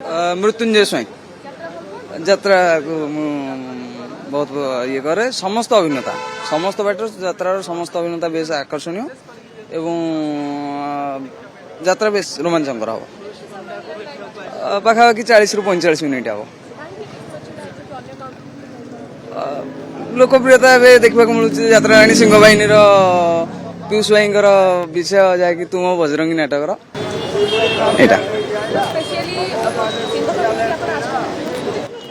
मृत्युंजय स्वाई যাত্রা बहुत ये करे समस्त अभिनेता समस्त बाटर যাত্রার समस्त अभिनेता बेस आकर्षणीय एवं যাত্রা बेस रोमांचकर हम पाखापाखि 40 ରୁ 45 मिनिट हम लोकप्रियता देखा मिलूँ যাত্রা राणी सिंह बाहिनी पीयूष भाई विषय जहाँकि तुम बजरंगी नाटक यहाँ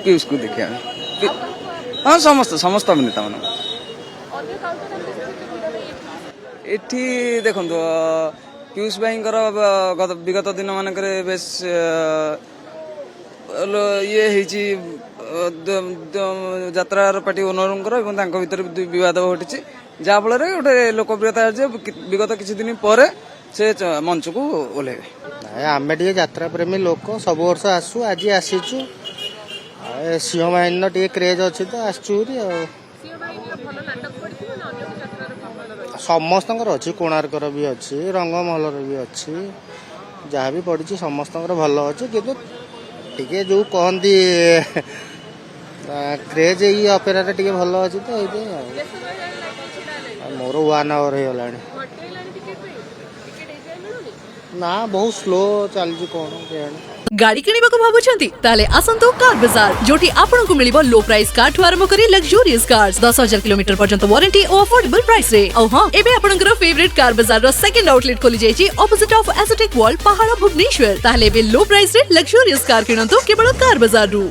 पीयूष को देखिए हाँ समस्त समस्त अभिनेता मान एठी देखो पीयूष भाई विगत दिन मानक बेस ये যাত্রার পার্টি ওনরঙ্কর এবং তাঙ্ক ভিতরে বিবাদ ঘটিছে যাହା ଫଳରେ ଗୋଟେ ଲୋକପ୍ରିୟତା ଯେ ବିଗତ କିଛି ଦିନ ପରେ ସେ ମଞ୍ଚକୁ ଓହ୍ଲେଇବେ। ଆମେ ଟିକେ ଯାତ୍ରା ପ୍ରେମୀ ଲୋକ ସବୁ ବର୍ଷ ଆସୁ ଆଜି ଆସିଛୁ ସିଂହ ବାହିନୀର ଟିକେ କ୍ରେଜ ଅଛି ତ ଆସିଛୁ ଆଉ ସମସ୍ତଙ୍କର ଅଛି କୋଣାର୍କର ବି ଅଛି ରଙ୍ଗମହଲର ବି ଅଛି ଯାହା ବି ପଡିଛି ସମସ୍ତଙ୍କର ଭଲ ଅଛି କିନ୍ତୁ ଟିକେ ଯୋଉ କହନ୍ତି କ୍ରେଜ ଏଇ ଅପେରାରେ ଟିକେ ଭଲ ଅଛି ତ ଏଇଠି ମୋର 1 ଆୱାର ହେଇଗଲାଣି ନା ବହୁତ ସ୍ଲୋ ଚାଲିଛି କଣ କେଜାଣି। गाड़ी किनिबा को भाबुछंती ताले आसंतो कार बाजार जोटी आपनको मिलिबो लो प्राइस कार ठु आरंभ करी लग्जरियस कार्स 10,000 किलोमीटर पर्यंत वारंटी और अफोर्डेबल प्राइस रे औ हां एबे आपनकर फेवरेट कार बाजार रो सेकंड आउटलेट खोली जायछि ऑपोजिट ऑफ एसोटेक वॉल पहाड़ भुवनेश्वर ताले एबे लो प्राइस रे लग्जरियस कार किनंतो केवल कार बाजार रु।